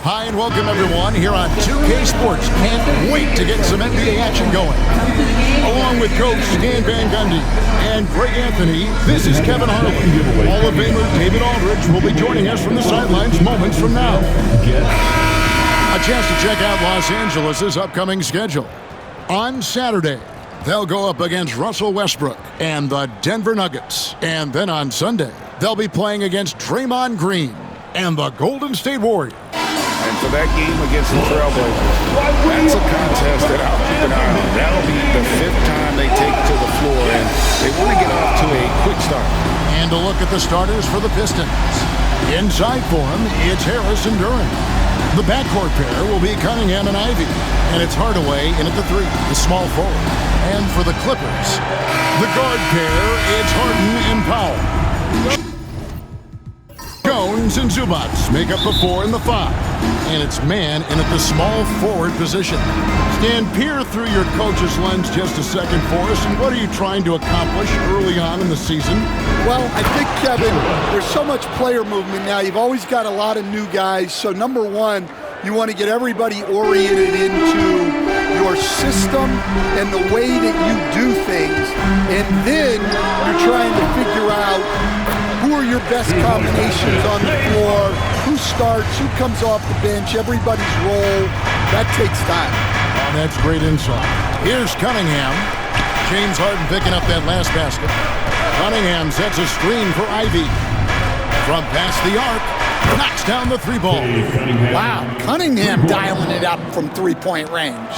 Hi and welcome everyone here on 2K Sports. Can't wait to get some NBA action going. Along with Coach Stan Van Gundy and Greg Anthony, this is Kevin Harlan. Hall of Famer David Aldridge will be joining us from the sidelines moments from now. A chance to check out Los Angeles' upcoming schedule. On Saturday, they'll go up against Russell Westbrook and the Denver Nuggets. And then on Sunday, they'll be playing against Draymond Green and the Golden State Warriors. And for that game against the Trailblazers, that's a contest that I'll keep an eye on. That'll be the 5th time they take to the floor, and they want to get off to a quick start. And a look at the starters for the Pistons. Inside for them, it's Harris and Duran. The backcourt pair will be Cunningham and Ivy, and it's Hardaway in at the 3, the small forward. And for the Clippers, the guard pair, it's Harden and Powell. Jones and Zubac make up the 4 and the 5. And it's man in at the small forward position. Stan, peer through your coach's lens just a second for us. And what are you trying to accomplish early on in the season? Well, I think, Kevin, there's so much player movement now. You've always got a lot of new guys. So, number one, you want to get everybody oriented into your system and the way that you do things. And then you're trying to figure out who are your best combinations on the floor, who starts, who comes off the bench, everybody's role. That takes time. Oh, that's great insight. Here's Cunningham. James Harden picking up that last basket. Cunningham sets a screen for Ivy. From past the arc, knocks down the 3-ball. Wow, Cunningham dialing it up from three-point range.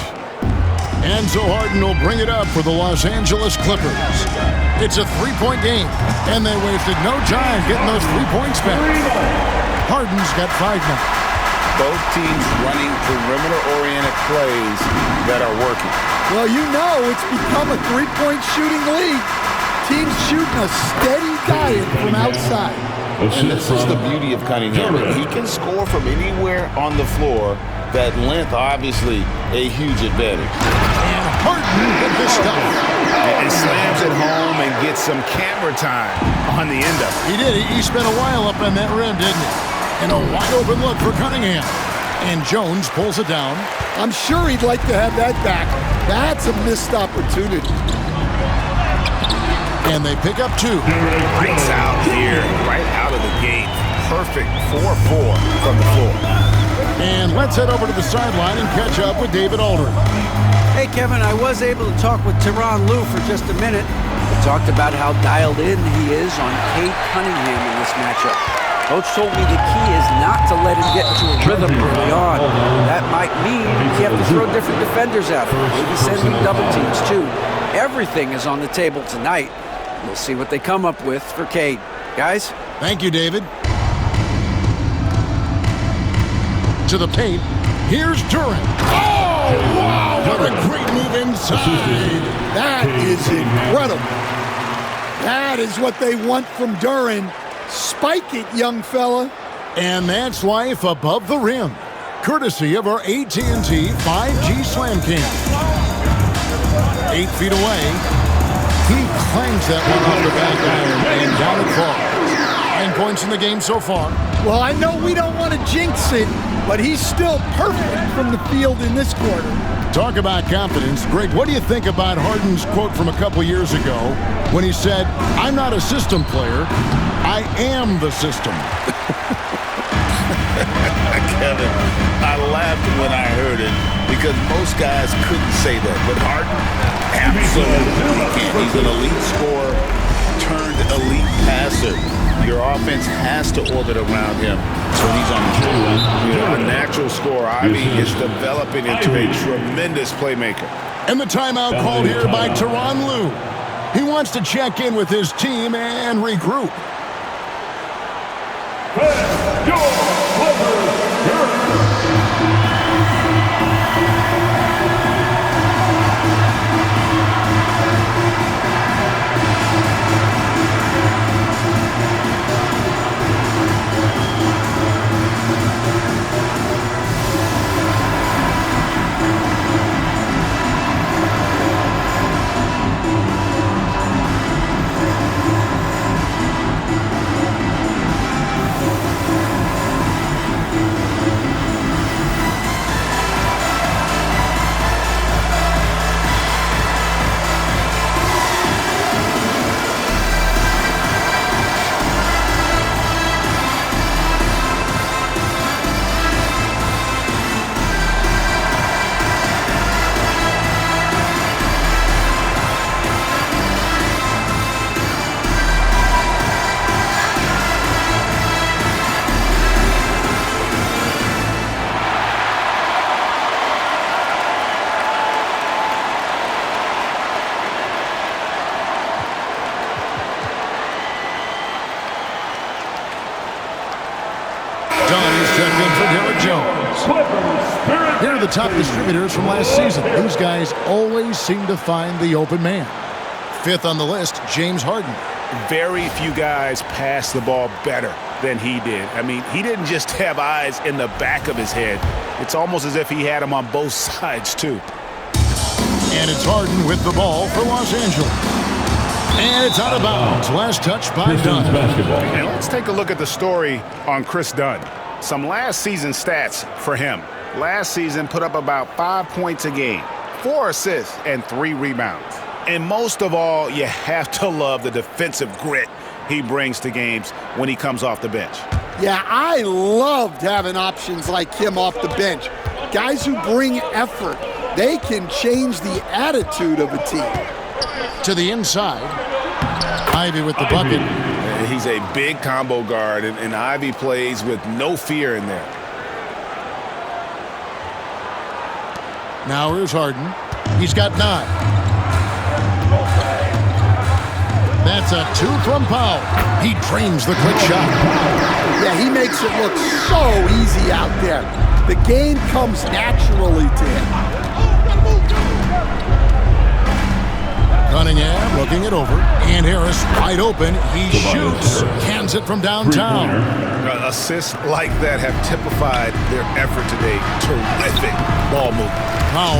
And so Harden will bring it up for the Los Angeles Clippers. It's a 3-point game, and they wasted no time getting those 3 points back. Harden's got 5 now. Both teams running perimeter-oriented plays that are working. Well, you know it's become a 3-point shooting league. Teams shooting a steady diet from outside. And this is the beauty of Cunningham. He can score from anywhere on the floor. That length, obviously, a huge advantage. And Harden with this stuff. And slams it home and gets some camera time on the end of it. He did. He spent a while up on that rim, didn't he? And a wide open look for Cunningham. And Jones pulls it down. I'm sure he'd like to have that back. That's a missed opportunity. And they pick up 2. Lights out here, right out of the gate. Perfect 4-4 from the floor. And let's head over to the sideline and catch up with David Aldridge. Hey, Kevin, I was able to talk with Tyronn Lue for just a minute. We talked about how dialed in he is on Cade Cunningham in this matchup. Coach told me the key is not to let him get into a rhythm early on. That might mean you have to throw different defenders at him, maybe send him double teams too. Everything is on the table tonight. We'll see what they come up with for Cade. Guys? Thank you, David. To the paint. Here's Duran. Oh, wow! What a great move inside. That is incredible. That is what they want from Duran. Spike it, young fella. And that's life above the rim. Courtesy of our AT&T 5G Slam Cam. 8 feet away. He clangs that one off the back iron and down it falls. 9 points in the game so far. Well, I know we don't want to jinx it, but he's still perfect from the field in this quarter. Talk about confidence. Greg, what do you think about Harden's quote from a couple years ago when he said, "I'm not a system player, I am the system"? Kevin, I laughed when I heard it because most guys couldn't say that. But Harden, absolutely can. He's an elite scorer turned elite passer. Your offense has to orbit around him. So he's on the floor. A natural scorer. Ivy is developing into a tremendous playmaker. And the timeout called here by Tyronn Lue. He wants to check in with his team and regroup. in for Derrick Jones. Here are the top distributors from last season. These guys always seem to find the open man. Fifth on the list, James Harden. Very few guys pass the ball better than he did. I mean, he didn't just have eyes in the back of his head. It's almost as if he had them on both sides, too. And it's Harden with the ball for Los Angeles. And it's out of bounds. Last touch by Dunn. And let's take a look at the story on Chris Dunn. Some last season stats for him. Last season put up about 5 points a game, 4 assists, and 3 rebounds. And most of all, you have to love the defensive grit he brings to games when he comes off the bench. Yeah, I loved having options like him off the bench. Guys who bring effort. They can change the attitude of a team. To the inside. Ivy with the bucket. He's a big combo guard, and Ivy plays with no fear in there. Now here's Harden. He's got 9. That's a 2 from Powell. He drains the quick shot. Yeah, he makes it look so easy out there. The game comes naturally to him. Cunningham looking it over. And Harris wide open. He shoots. Cans it from downtown. Assists like that have typified their effort today. Terrific ball movement. Powell,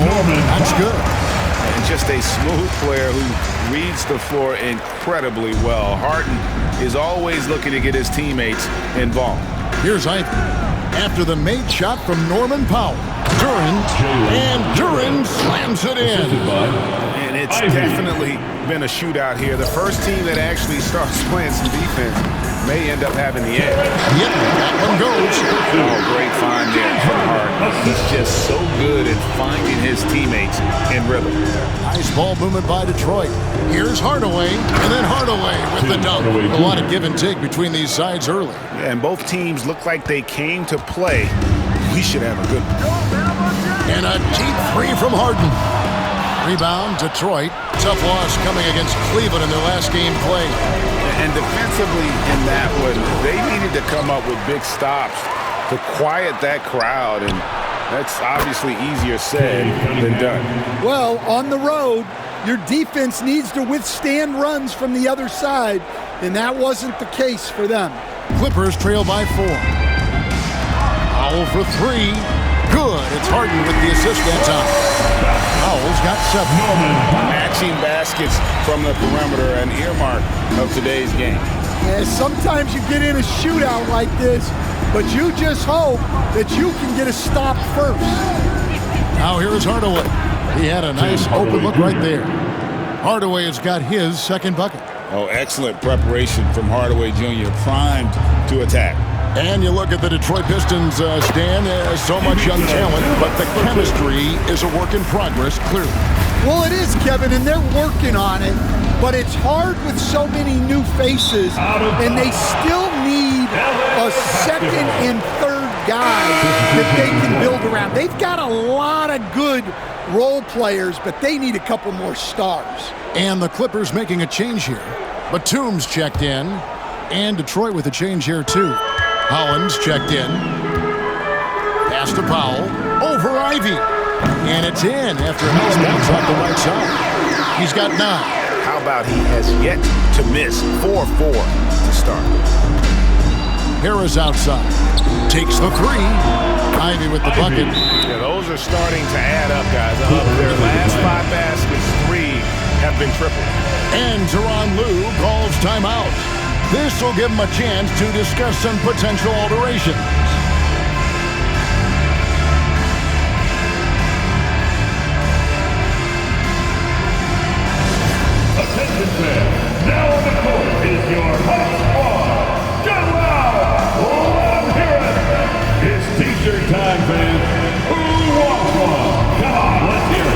that's good. And just a smooth player who reads the floor incredibly well. Harden is always looking to get his teammates involved. Here's Ivy. After the made shot from Norman Powell. Duran slams it in. And it's definitely been a shootout here. The first team that actually starts playing some defense may end up having the edge. Yep, that one goes. Oh, great find there from Harden. He's just so good at finding his teammates in rhythm. Nice ball movement by Detroit. Here's Hardaway, and then Hardaway with the dunk. A lot of give and take between these sides early. And both teams look like they came to play. We should have a good one. And a deep 3 from Harden. Rebound, Detroit. Tough loss coming against Cleveland in their last game played. And defensively in that one, they needed to come up with big stops to quiet that crowd, and that's obviously easier said than done. Well, on the road, your defense needs to withstand runs from the other side, and that wasn't the case for them. Clippers trail by 4. Powell for 3. Good. It's Harden with the assist that time. Powell's got 7. Matching baskets from the perimeter, an earmark of today's game. Yeah, sometimes you get in a shootout like this, but you just hope that you can get a stop first. Now here is Hardaway. He had a nice open look right there. Hardaway has got his second bucket. Oh, excellent preparation from Hardaway Jr., primed to attack. And you look at the Detroit Pistons, Stan, so much young talent, but the chemistry is a work in progress, clearly. Well, it is, Kevin, and they're working on it, but it's hard with so many new faces, and they still need a second and third guy that they can build around. They've got a lot of good role players, but they need a couple more stars. And the Clippers making a change here. Batum's checked in, and Detroit with a change here, too. Hollins checked in. Pass to Powell. Over Ivy. And it's in after a nice bounce off the right side. He's got 9. How about he has yet to miss 4-4 to start. Harris outside. Takes the 3. Ivy with the bucket. Yeah, those are starting to add up, guys. Of their last 5 baskets, 3 have been tripled. And Tyronn Lue calls timeout. This will give him a chance to discuss some potential alterations. Attention fans, now on the court is your hot squad. Get loud! Let 'em hear it! It's t-shirt time, fans. Who wants one? Come on, let's hear it.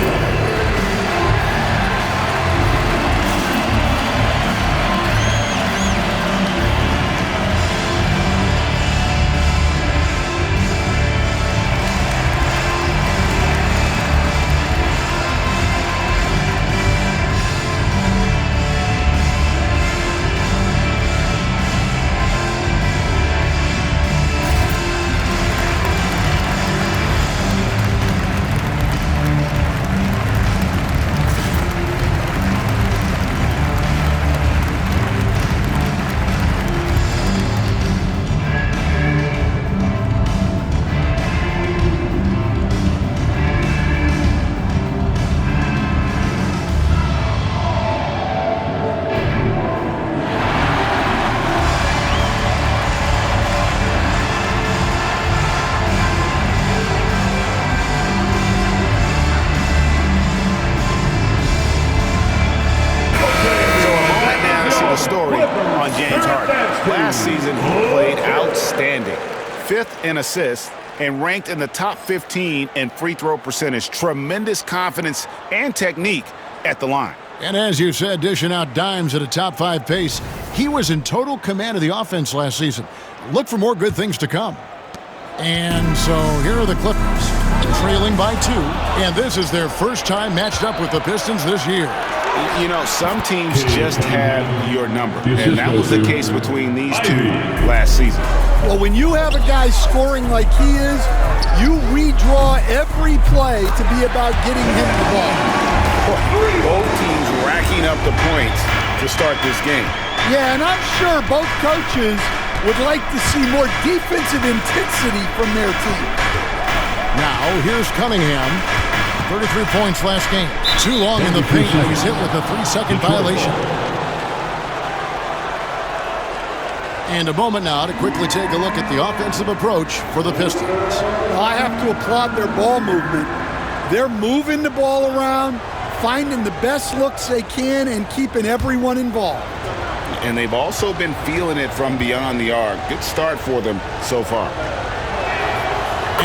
played outstanding. 5th in assists and ranked in the top 15 in free throw percentage. Tremendous confidence and technique at the line. And as you said, dishing out dimes at a top 5 pace, he was in total command of the offense last season. Look for more good things to come. And so here are the Clippers, trailing by 2. And this is their first time matched up with the Pistons this year. You know, some teams just have your number, and that was the case between these two last season. Well, when you have a guy scoring like he is, you redraw every play to be about getting him the ball. Both teams racking up the points to start this game. Yeah, and I'm sure both coaches would like to see more defensive intensity from their team. Now, here's Cunningham. 33 points last game. Too long in the paint. He's hit with a 3-second violation. And a moment now to quickly take a look at the offensive approach for the Pistons. Well, I have to applaud their ball movement. They're moving the ball around, finding the best looks they can, and keeping everyone involved. And they've also been feeling it from beyond the arc. Good start for them so far.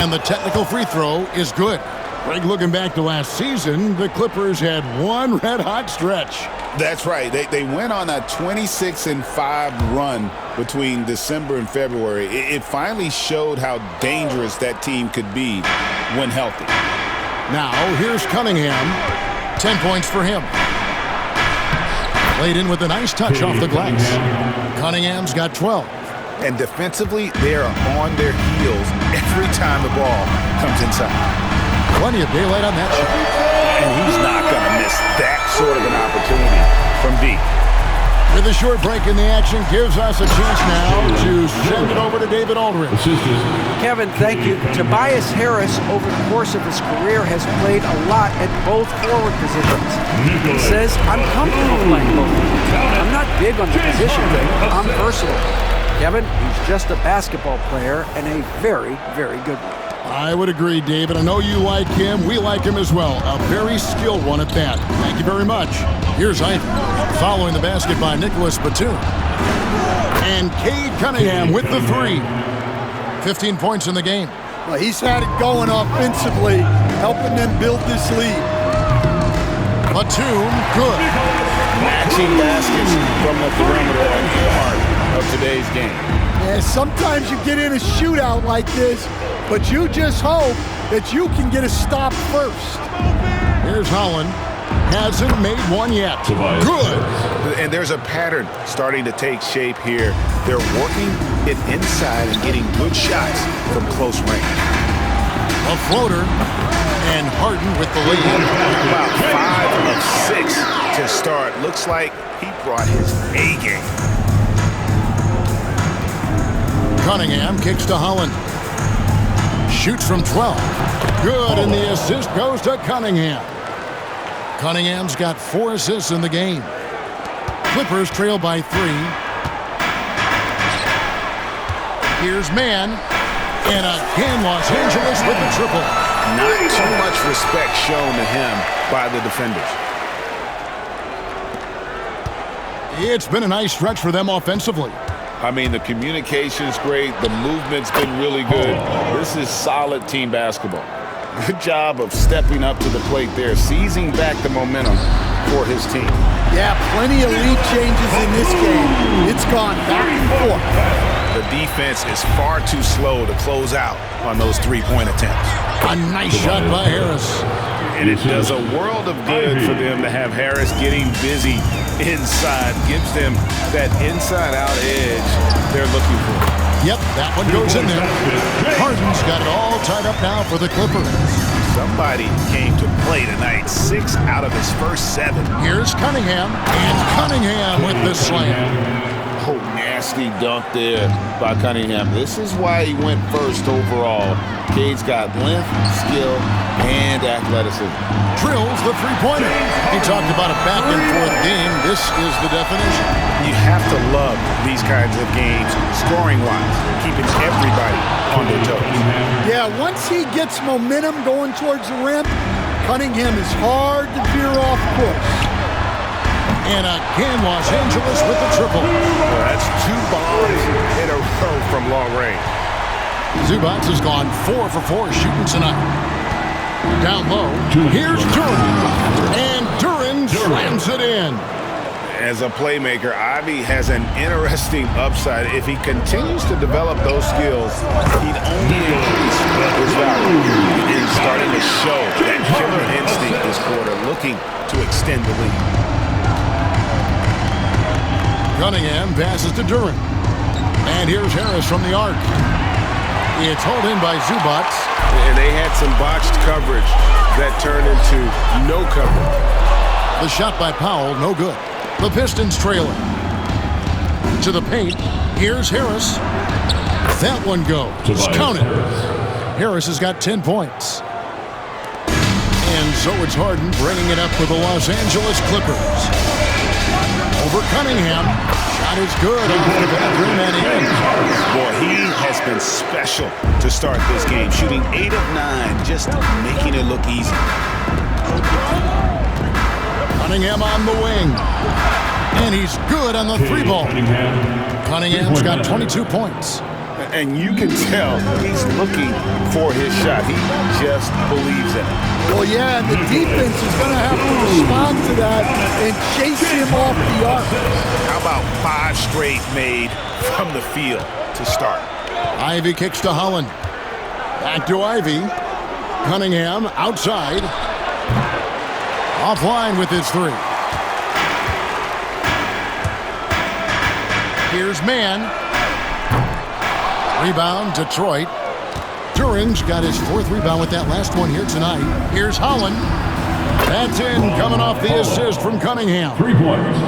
And the technical free throw is good. Greg, looking back to last season, the Clippers had one red-hot stretch. That's right. They went on a 26-5 run between December and February. It finally showed how dangerous that team could be when healthy. Now, here's Cunningham. 10 points for him. Played in with a nice touch off the glass. Cunningham's got 12. And defensively, they are on their heels every time the ball comes inside. Plenty of daylight on that shot. And he's not going to miss that sort of an opportunity from deep. With a short break in the action, gives us a chance now to send it over to David Aldridge. Kevin, thank you. Tobias Harris, over the course of his career, has played a lot at both forward positions. He says, I'm comfortable playing both. I'm not big on the position thing. I'm versatile. Kevin, he's just a basketball player and a very, very good one. I would agree, David. I know you like him. We like him as well. A very skilled one at that. Thank you very much. Here's Ivy, following the basket by Nicholas Batum. And Cade Cunningham with the 3. 15 points in the game. Well, he's had it going offensively, helping them build this lead. Batum, good. Matching baskets from the perimeter at the heart of today's game. Yeah, sometimes you get in a shootout like this, but you just hope that you can get a stop first. Here's Holland. Hasn't made one yet. Good. And there's a pattern starting to take shape here. They're working it inside and getting good shots from close range. A floater. And Harden with the lead. About 5 of 6 to start. Looks like he brought his A game. Cunningham kicks to Holland. Shoots from 12. Good, and the assist goes to Cunningham. Cunningham's got 4 assists in the game. Clippers trail by 3. Here's Mann. And again, Los Angeles with the triple. Not too much respect shown to him by the defenders. It's been a nice stretch for them offensively. I mean, the communication's great. The movement's been really good. This is solid team basketball. Good job of stepping up to the plate there, seizing back the momentum for his team. Yeah, plenty of lead changes in this game. It's gone back and forth. The defense is far too slow to close out on those three-point attempts. A nice shot by Harris. And it does a world of good for them to have Harris getting busy inside. Gives them that inside-out edge they're looking for. Yep, that one goes in there. Harden's got it all tied up now for the Clippers. Somebody came to play tonight. 6 out of his first 7. Here's Cunningham, and Cunningham with the slam. Oh, nasty dunk there by Cunningham. This is why he went first overall. Cade's got length, skill, and athleticism. Drills the three-pointer. He talked about a back-and-forth game. This is the definition. You have to love these kinds of games, scoring-wise, keeping everybody on their toes. Yeah, once he gets momentum going towards the rim, Cunningham is hard to veer off course. And again, Los Angeles with the triple. Well, that's 2 bombs in a row from long range. Zubac has gone 4 for 4 shooting tonight. Down low, here's Duren. And Duren slams it in. As a playmaker, Ivy has an interesting upside. If he continues to develop those skills, he'd only increase his value. And starting to show that killer instinct this quarter, looking to extend the lead. Cunningham passes to Duren. And here's Harris from the arc. It's hauled in by Zubac. And they had some botched coverage that turned into no coverage. The shot by Powell, no good. The Pistons trailing. To the paint. Here's Harris. That one goes. Count it. Harris has got 10 points. And so it's Harden bringing it up for the Los Angeles Clippers. Over Cunningham. Shot is good off the back rim and in. Boy, he has been special to start this game. Shooting 8 of 9, just making it look easy. Cunningham on the wing. And he's good on the 3-ball. Cunningham's got 22 points. And you can tell he's looking for his shot. He just believes in it. Well, yeah, and the defense is going to have to respond to that and chase him off the arc. How about 5 straight made from the field to start? Ivy kicks to Holland. Back to Ivy. Cunningham outside. Offline with his 3. Here's Mann. Rebound, Detroit. Duren's got his 4th rebound with that last one here tonight. Here's Holland. That's in, coming off the assist from Cunningham. 3 points.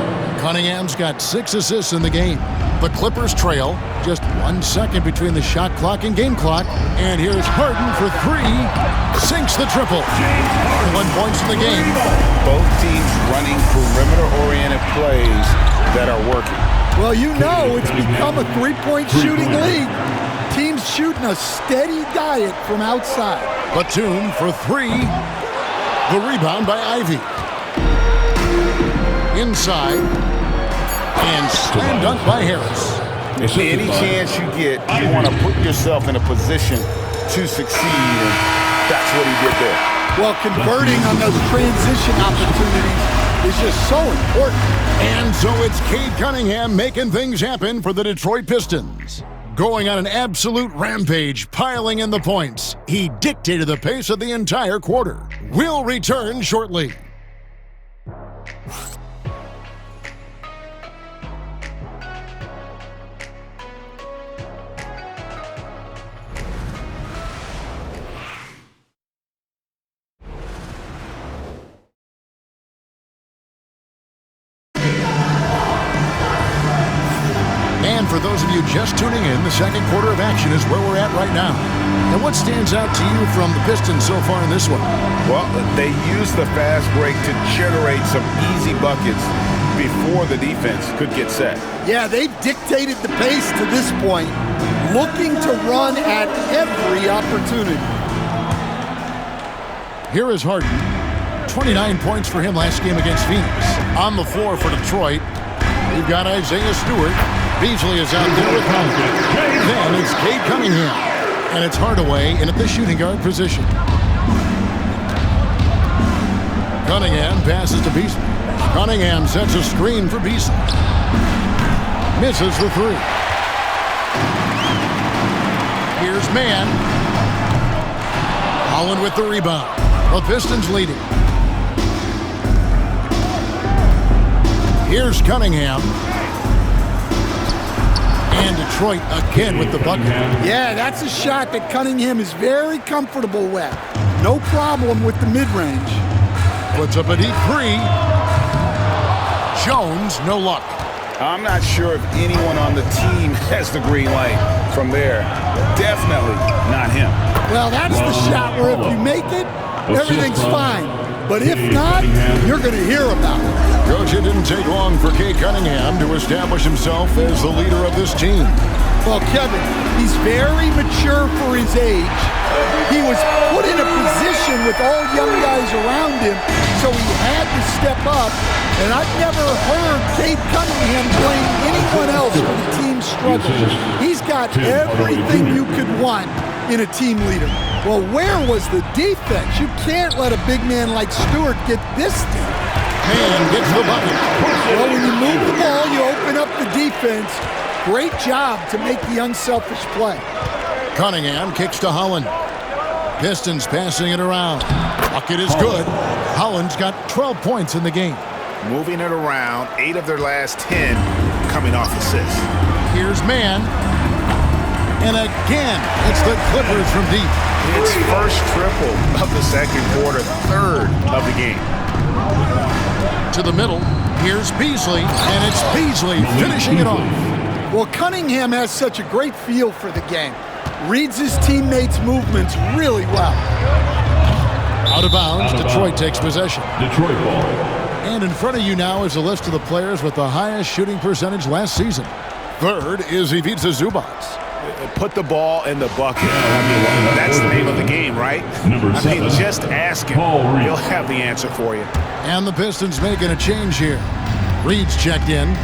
Cunningham's got 6 assists in the game. The Clippers trail. Just 1 second between the shot clock and game clock. And here's Harden for 3. Sinks the triple. 1 point in the game. Both teams running perimeter-oriented plays that are working. Well, you know it's become a 3-point shooting league. Teams shooting a steady diet from outside. Batum for 3. The rebound by Ivy. Inside. And slam dunk by Harris. Any chance you get, you want to put yourself in a position to succeed, and that's what he did there. Well, converting on those transition opportunities is just so important. And so it's Cade Cunningham making things happen for the Detroit Pistons. Going on an absolute rampage, piling in the points. He dictated the pace of the entire quarter. We'll return shortly. For those of you just tuning in, the second quarter of action is where we're at right now. And what stands out to you from the Pistons so far in this one? Well, they used the fast break to generate some easy buckets before the defense could get set. Yeah, they've dictated the pace to this point, looking to run at every opportunity. Here is Harden. 29 points for him last game against Phoenix. On the floor for Detroit, we've got Isaiah Stewart. Beasley is out there with Holland. Then it's Cade Cunningham. And it's Hardaway in at the shooting guard position. Cunningham passes to Beasley. Cunningham sets a screen for Beasley. Misses for 3. Here's Mann. Holland with the rebound. The Pistons leading. Here's Cunningham. And Detroit again with the bucket. Yeah, that's a shot that Cunningham is very comfortable with. No problem with the mid-range. Puts up a deep 3. Jones, no luck. I'm not sure if anyone on the team has the green light from there. Definitely not him. Well, that's the shot where if you make it, everything's fine. But if not, you're going to hear about it. Coach, it didn't take long for Cade Cunningham to establish himself as the leader of this team. Well, Kevin, he's very mature for his age. He was put in a position with all young guys around him, so he had to step up And I've never heard Cade Cunningham blame anyone else for the team's struggles. He's got everything you could want in a team leader. Well, where was the defense? You can't let a big man like Stewart get this deep. Man gets the bucket. Well, when you move the ball, you open up the defense. Great job to make the unselfish play. Cunningham kicks to Holland. Pistons passing it around. Bucket is good. Holland's got 12 points in the game. Moving it around, 8 of their last 10 coming off assists. Here's Man. And again, it's the Clippers from deep. It's first triple of the second quarter, third of the game. To the middle, here's Beasley, and it's Beasley finishing it off. Well, Cunningham has such a great feel for the game. Reads his teammates' movements really well. Out of bounds, Detroit takes possession. Detroit ball. And in front of you now is a list of the players with the highest shooting percentage last season. Third is Ivica Zubac. Put the ball in the bucket. I mean, that's the name of the game, right? I mean, just ask him. He'll have the answer for you. And the Pistons making a change here. Reed's checked in.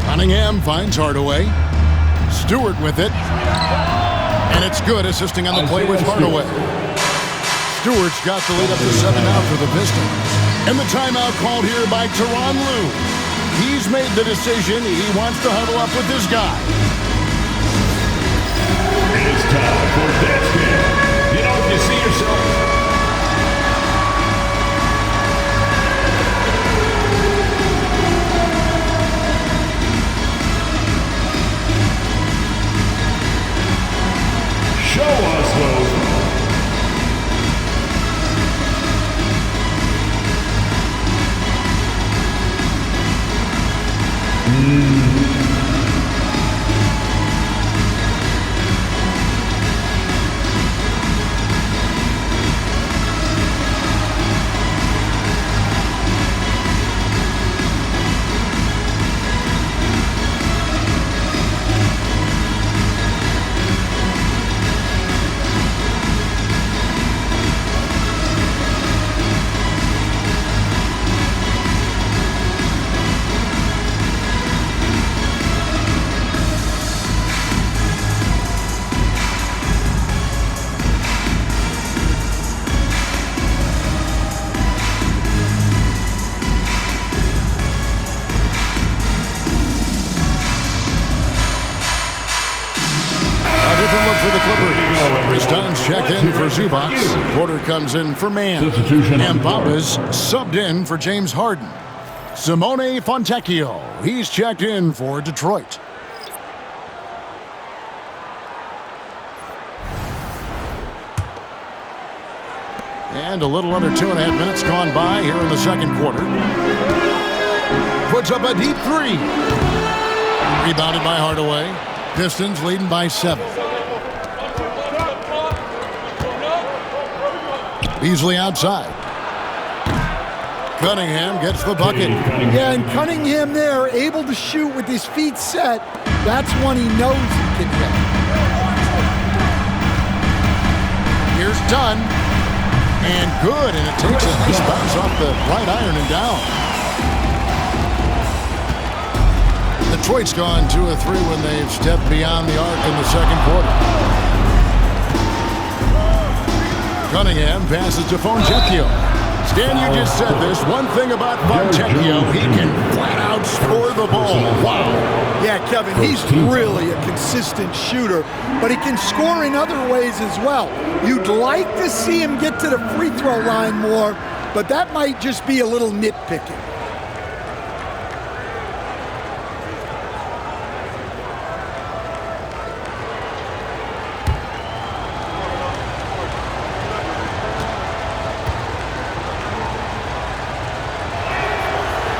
Cunningham finds Hardaway. Stewart with it. And it's good, assisting on the play with Hardaway. Stewart's got the lead up to 7 now for the Pistons. And the timeout called here by Tyronn Lue. He's made the decision. He wants to huddle up with this guy. It's time for dance game. You know, if you see yourself. Show us those. Pistons checked in for Zubac. Porter comes in for Man. And Bamba's subbed in for James Harden. Simone Fontecchio, he's checked in for Detroit. And a little under 2.5 minutes gone by here in the second quarter. Puts up a deep three. Rebounded by Hardaway. Pistons leading by 7. Beasley outside. Cunningham gets the bucket. Yeah, and Cunningham there, able to shoot with his feet set. That's one he knows he can hit. Here's Dunn. And good, and it takes a nice bounce off the right iron and down. Detroit's gone 2 of 3 when they've stepped beyond the arc in the second quarter. Cunningham passes to Fontecchio. Stan, you just said this. One thing about Fontecchio, he can flat out score the ball. Wow. Yeah, Kevin, he's really a consistent shooter, but he can score in other ways as well. You'd like to see him get to the free throw line more, but that might just be a little nitpicking.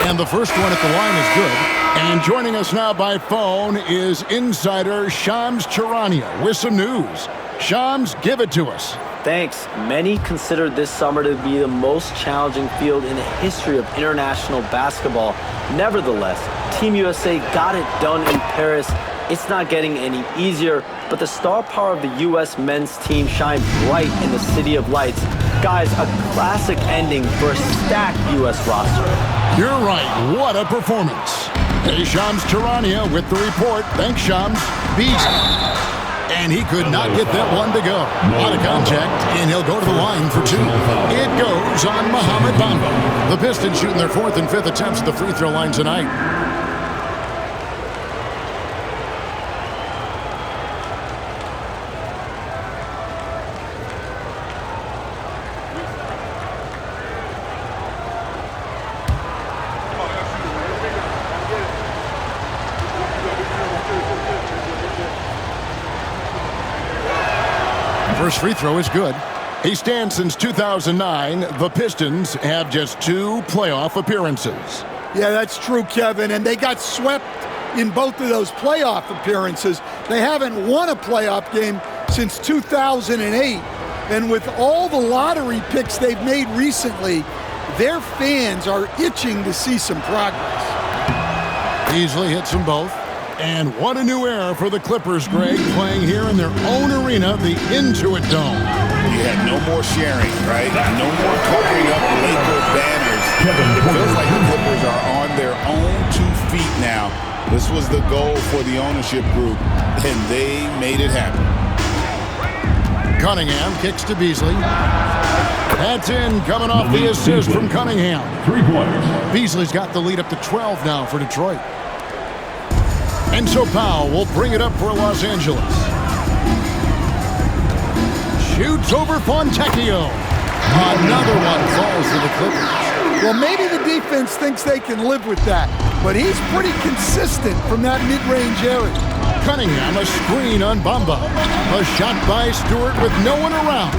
And the first one at the line is good. And joining us now by phone is insider Shams Charania with some news. Shams, give it to us. Thanks. Many consider this summer to be the most challenging field in the history of international basketball. Nevertheless, Team USA got it done in Paris It's not getting any easier, but the star power of the U.S. men's team shine bright in the City of Lights. Guys, a classic ending for a stacked U.S. roster. You're right. What a performance. Hey, Shams Charania with the report. Thanks, Shams. Beasley. And he could not get that one to go. Out of contact, and he'll go to the line for two. It goes on Mohamed Bamba. The Pistons shooting their 4th and 5th attempts at the free throw line tonight. First free throw is good. He stands since 2009. The Pistons have just 2 playoff appearances. Yeah, that's true, Kevin, and they got swept in both of those playoff appearances. They haven't won a playoff game since 2008, and with all the lottery picks they've made recently, their fans are itching to see some progress. Easily hits them both. And what a new era for the Clippers, Greg, playing here in their own arena, the Intuit Dome. You had no more sharing, right? No more covering up Laker banners. It feels like the Clippers are on their own 2 feet now. This was the goal for the ownership group, and they made it happen. Cunningham kicks to Beasley. That's in, coming off the assist from Cunningham. 3 pointers. Beasley's got the lead up to 12 now for Detroit. And so Powell will bring it up for Los Angeles. Shoots over Fontecchio. Another one falls to the Clippers. Well, maybe the defense thinks they can live with that, but he's pretty consistent from that mid-range area. Cunningham, a screen on Bamba. A shot by Stewart with no one around.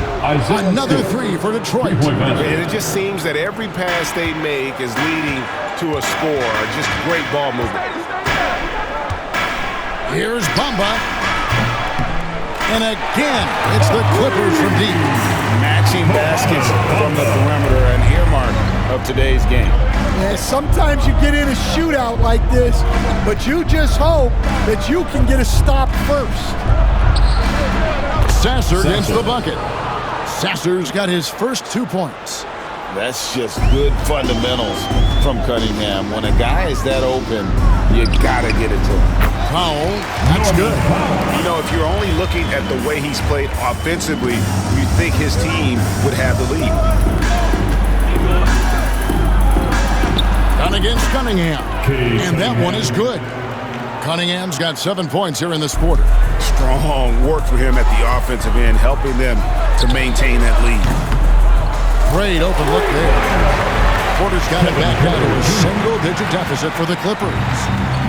Another 3 for Detroit. And it just seems that every pass they make is leading to a score. Just great ball movement. Here's Bamba. And again, it's the Clippers from deep. Matching baskets from the perimeter, an earmark of today's game. Yeah, sometimes you get in a shootout like this, but you just hope that you can get a stop first. Sasser against the bucket. Sasser's got his first 2 points. That's just good fundamentals from Cunningham. When a guy is that open, you gotta get it to him. Powell, that's good. You know, if you're only looking at the way he's played offensively, you'd think his team would have the lead. Down against Cunningham. And that one is good. Cunningham's got 7 points here in this quarter. Strong work for him at the offensive end, helping them to maintain that lead. Great open look there. Porter's got it back down to a single-digit deficit for the Clippers.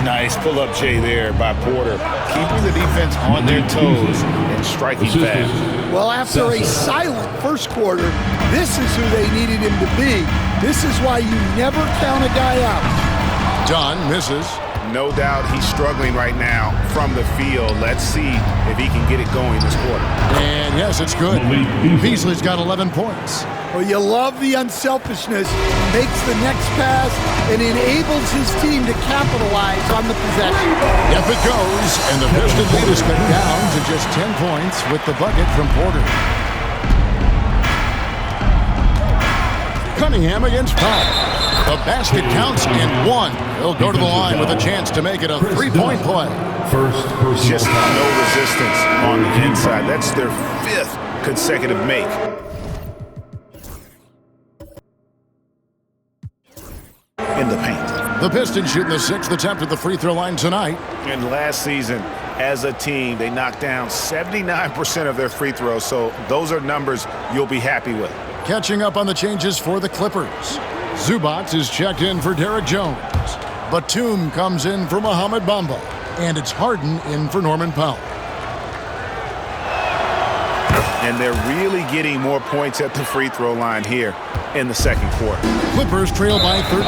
Nice pull-up J there by Porter, keeping the defense on their toes and striking fast. Well, after a silent first quarter, this is who they needed him to be. This is why you never count a guy out. Dunn misses. No doubt he's struggling right now from the field. Let's see if he can get it going this quarter. And yes, it's good. Beasley's got 11 points. Well, you love the unselfishness. Makes the next pass and enables his team to capitalize on the possession. Yep, it goes. And the Piston lead is cut down to just 10 points with the bucket from Porter. Cunningham against Powell. The basket counts and 1. He'll go to the line with a chance to make it a 3-point play. Just no resistance on the inside. That's their 5th consecutive make. In the paint. The Pistons shooting the 6th attempt at the free throw line tonight. And last season, as a team, they knocked down 79% of their free throws, so those are numbers you'll be happy with. Catching up on the changes for the Clippers. Zubac is checked in for Derek Jones. Batum comes in for Mohamed Bamba. And it's Harden in for Norman Powell. And they're really getting more points at the free throw line here in the second quarter. Clippers trail by 13,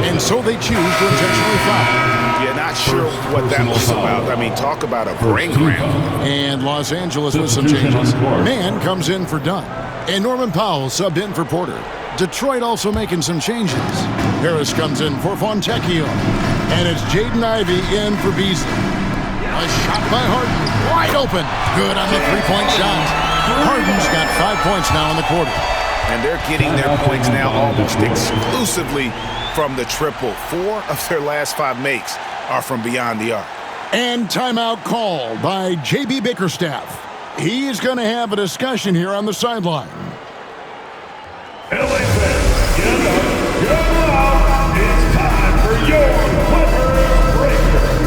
and so they choose to intentionally foul. Yeah, not sure what that was about. I mean, talk about a brain cramp. And Los Angeles with some changes. Mann comes in for Dunn. And Norman Powell subbed in for Porter. Detroit also making some changes. Harris comes in for Fontecchio. And it's Jaden Ivey in for Beasley. A shot by Harden. Wide open. Good on the three-point shot. Harden's got 5 points now in the quarter. And they're getting their points now almost exclusively from the triple. 4 of their last 5 makes are from beyond the arc. And timeout called by J.B. Bickerstaff. He's going to have a discussion here on the sideline. LA fans, get up, get out. It's time for your Clippers Breaker.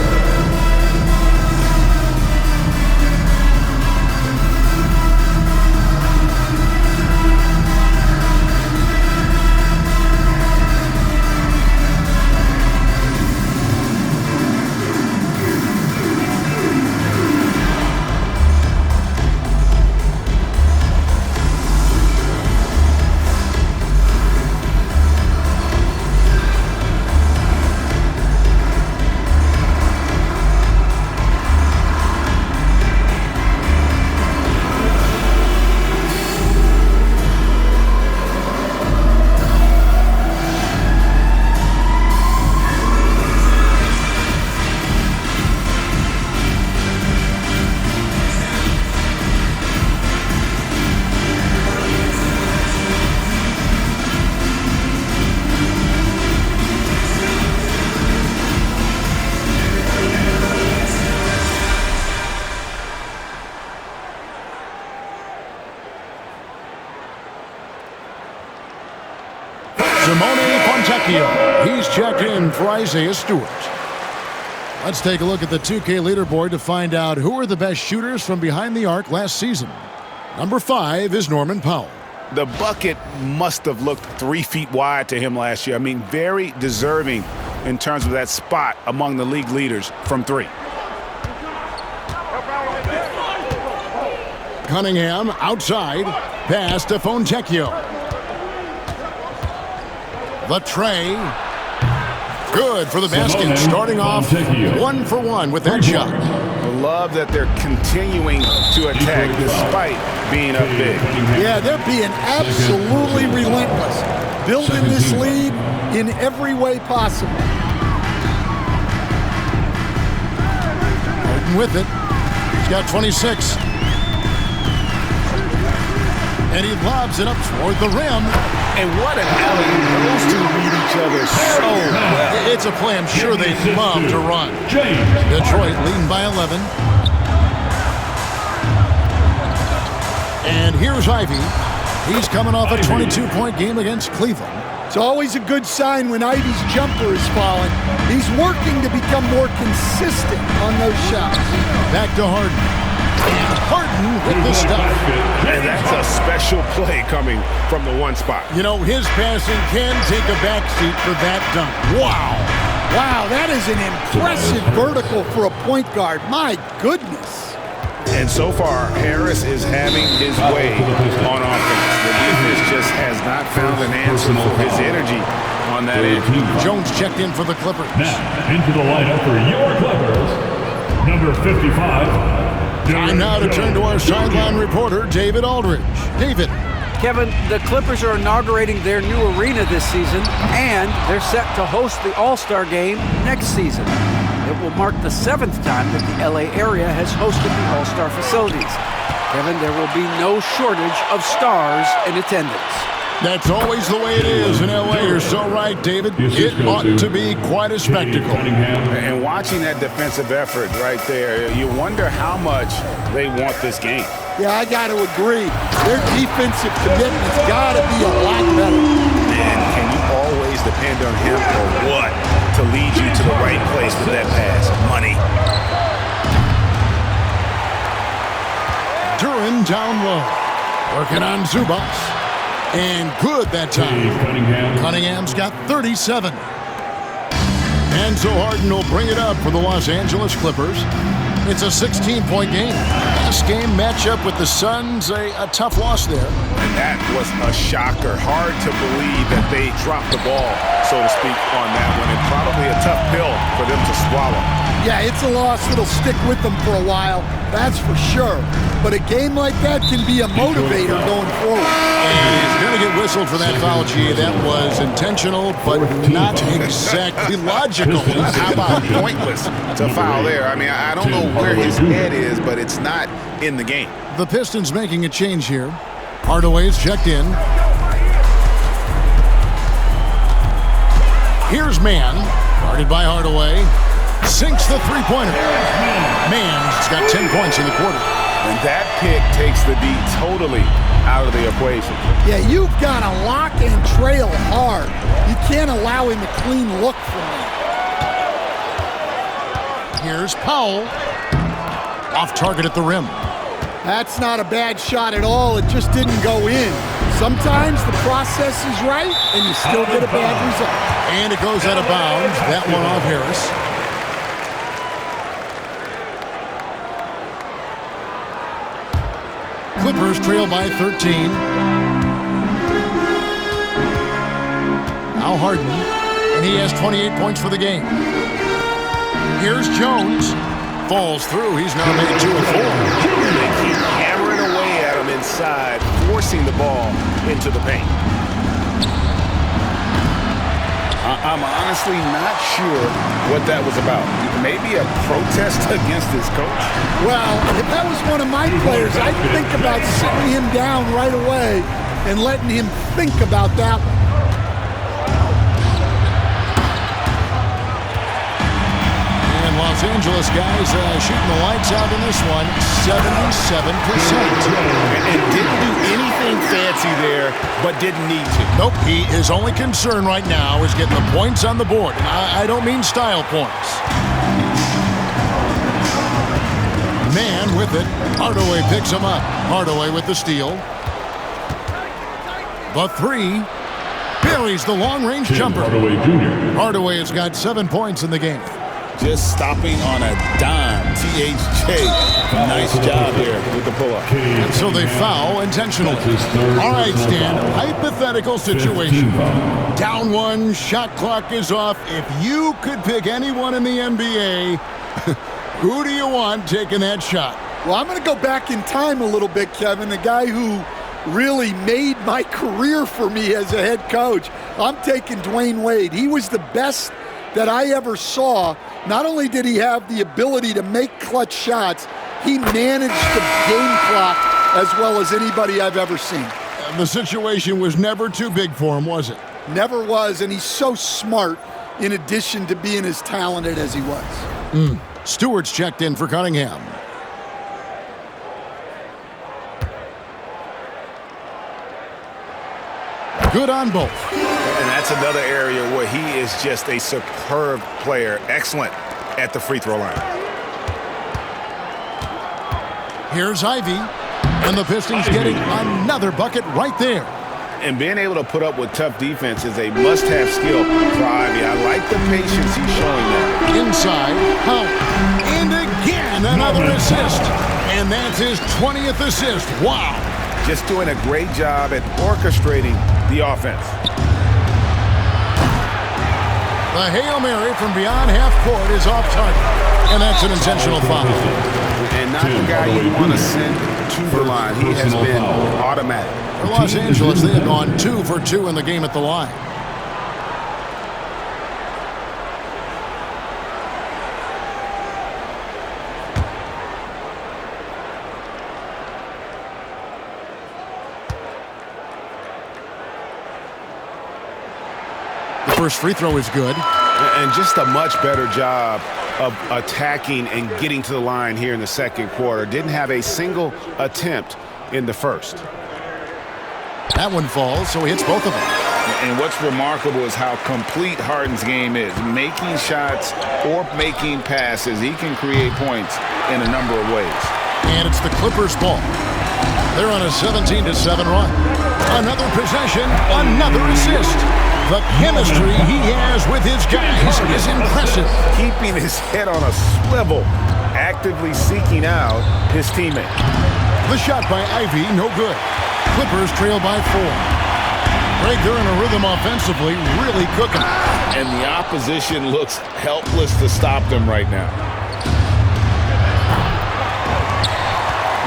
He's checked in for Isaiah Stewart. Let's take a look at the 2K leaderboard to find out who are the best shooters from behind the arc last season. Number 5 is Norman Powell. The bucket must have looked 3 feet wide to him last year. I mean, very deserving in terms of that spot among the league leaders from 3. Cunningham outside. Pass to Fontecchio. The tray. Good for the basket. Starting off 1 for 1 with that shot. I love that they're continuing to attack despite being up big. Yeah, they're being absolutely relentless. Building this lead in every way possible. Harden with it. He's got 26. And he lobs it up toward the rim. And what an alley. Those two read each other so well. It's a play I'm sure they'd love to run. Detroit leading by 11. And here's Ivy. He's coming off a 22-point game against Cleveland. It's always a good sign when Ivy's jumper is falling. He's working to become more consistent on those shots. Back to Harden. And Harden with the stuff. And that's a special play coming from the 1 spot. You know, his passing can take a backseat for that dunk. Wow. Wow, that is an impressive vertical for a point guard. My goodness. And so far, Harris is having his way on offense. The defense just has not found an answer for his energy on that end. Jones checked in for the Clippers. Now, into the lineup for your Clippers, number 55. Time now to turn to our sideline reporter, David Aldridge. David. Kevin, the Clippers are inaugurating their new arena this season, and they're set to host the All-Star Game next season. It will mark the 7th time that the LA area has hosted the All-Star facilities. Kevin, there will be no shortage of stars in attendance. That's always the way it is in LA. You're so right, David. It ought to be quite a spectacle. And watching that defensive effort right there, you wonder how much they want this game. Yeah, I got to agree. Their defensive commitment's got to be a lot better. Man, can you always depend on him or what to lead you to the right place with that pass? Money. Duran down low. Working on Zubac. And good that time. Cunningham's got 37. And so Harden will bring it up for the Los Angeles Clippers. It's a 16-point game. Last game matchup with the Suns, a tough loss there. And that was a shocker. Hard to believe that they dropped the ball, so to speak, on that one. And probably a tough pill for them to swallow. Yeah, it's a loss that'll stick with them for a while, that's for sure. But a game like that can be a motivator going forward. And he's going to get whistled for that foul, G. That was intentional, but not exactly logical. How about pointless to foul there? I mean, I don't know where his head is, but it's not in the game. The Pistons making a change here. Hardaway's checked in. Here's Mann, guarded by Hardaway. Sinks the three-pointer. Mann's got 10 points in the quarter. And that pick takes the D totally out of the equation. Yeah, you've got to lock and trail hard. You can't allow him a clean look from that. Here's Powell. Off target at the rim. That's not a bad shot at all. It just didn't go in. Sometimes the process is right, and you still get a bad result. And it goes out of bounds. That one off Harris. Clippers trail by 13. Now Harden, and he has 28 points for the game. Here's Jones. Falls through. He's now made 2 of 4. And they keep hammering away at him inside, forcing the ball into the paint. I'm honestly not sure what that was about. Maybe a protest against his coach? Well, if that was one of my players, I'd think about sitting him down right away and letting him think about that one. And Los Angeles guys shooting the lights out in this one, 77%. And didn't do anything fancy there, but didn't need to. Nope, his only concern right now is getting the points on the board. And I don't mean style points. Man with it. Hardaway picks him up. Hardaway with the steal. The three. Buries the long-range jumper. Hardaway has got 7 points in the game. Just stopping on a dime. THJ, nice job here with the pull-up. And so they foul intentionally. All right, Stan, hypothetical situation. Down one, shot clock is off. If you could pick anyone in the NBA, who do you want taking that shot? Well, I'm going to go back in time a little bit, Kevin. The guy who really made my career for me as a head coach. I'm taking Dwayne Wade. He was the best that I ever saw. Not only did he have the ability to make clutch shots, he managed the game clock as well as anybody I've ever seen. The situation was never too big for him, was it? Never was, and he's so smart in addition to being as talented as he was. Stewart's checked in for Cunningham. Good on both. And that's another area where he is just a superb player. Excellent at the free throw line. Here's Ivy. And the Pistons getting another bucket right there. And being able to put up with tough defense is a must-have skill for Ivy. I like the patience he's showing there. Inside, Powell. And again, another assist. And that's his 20th assist. Wow. Just doing a great job at orchestrating the offense. The Hail Mary from beyond half court is off target. And that's an intentional foul. And not the guy you want to send to the line. He has been automatic. For Los Angeles, they have gone 2 for 2 in the game at the line. The first free throw is good. And just a much better job of attacking and getting to the line here in the second quarter. Didn't have a single attempt in the first. That one falls, so he hits both of them. And what's remarkable is how complete Harden's game is. Making shots or making passes, he can create points in a number of ways. And it's the Clippers' ball. They're on a 17-7 run. Another possession, another assist. The chemistry he has with his guys is impressive. Keeping his head on a swivel, actively seeking out his teammate. The shot by Ivy, no good. Clippers trail by 4. Greg, they're in a rhythm offensively, really cooking. And the opposition looks helpless to stop them right now.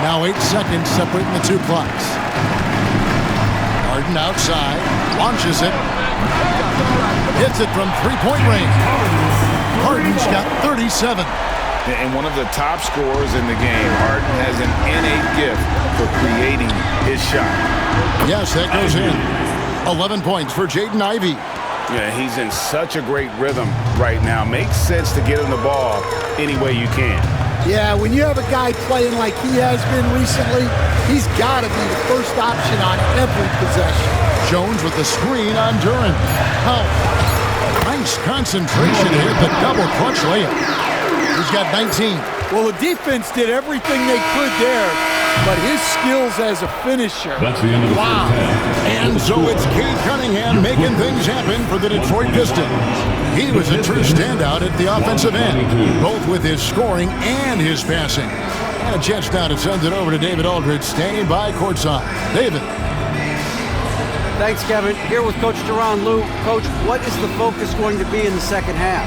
Now 8 seconds separating the two clocks. Harden outside, launches it. Hits it from three-point range. Harden's got 37. And one of the top scorers in the game, Harden has an innate gift for creating his shot. Yes, that goes in. 11 points for Jaden Ivey. Yeah, he's in such a great rhythm right now. Makes sense to get him the ball any way you can. Yeah, when you have a guy playing like he has been recently, he's got to be the first option on every possession. Jones with the screen on Duran. Oh, nice concentration here, the double clutch layup. He's got 19. Well, the defense did everything they could there, but his skills as a finisher. That's the end of the first half. And so it's Cade Cunningham making things happen for the Detroit Pistons. He was a true standout at the offensive end, both with his scoring and his passing. And a chance now to send it over to David Aldridge, standing by courtside. David. Thanks, Kevin. Here with Coach Tyronn Lue. Coach, what is the focus going to be in the second half?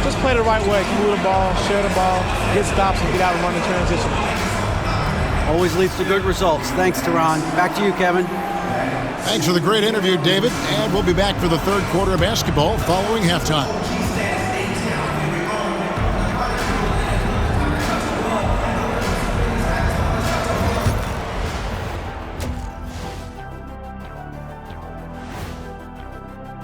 Just play the right way. Move the ball, share the ball, get stops, and get out and run the transition. Always leads to good results. Thanks, Tyronn. Back to you, Kevin. Thanks for the great interview, David. And we'll be back for the third quarter of basketball following halftime.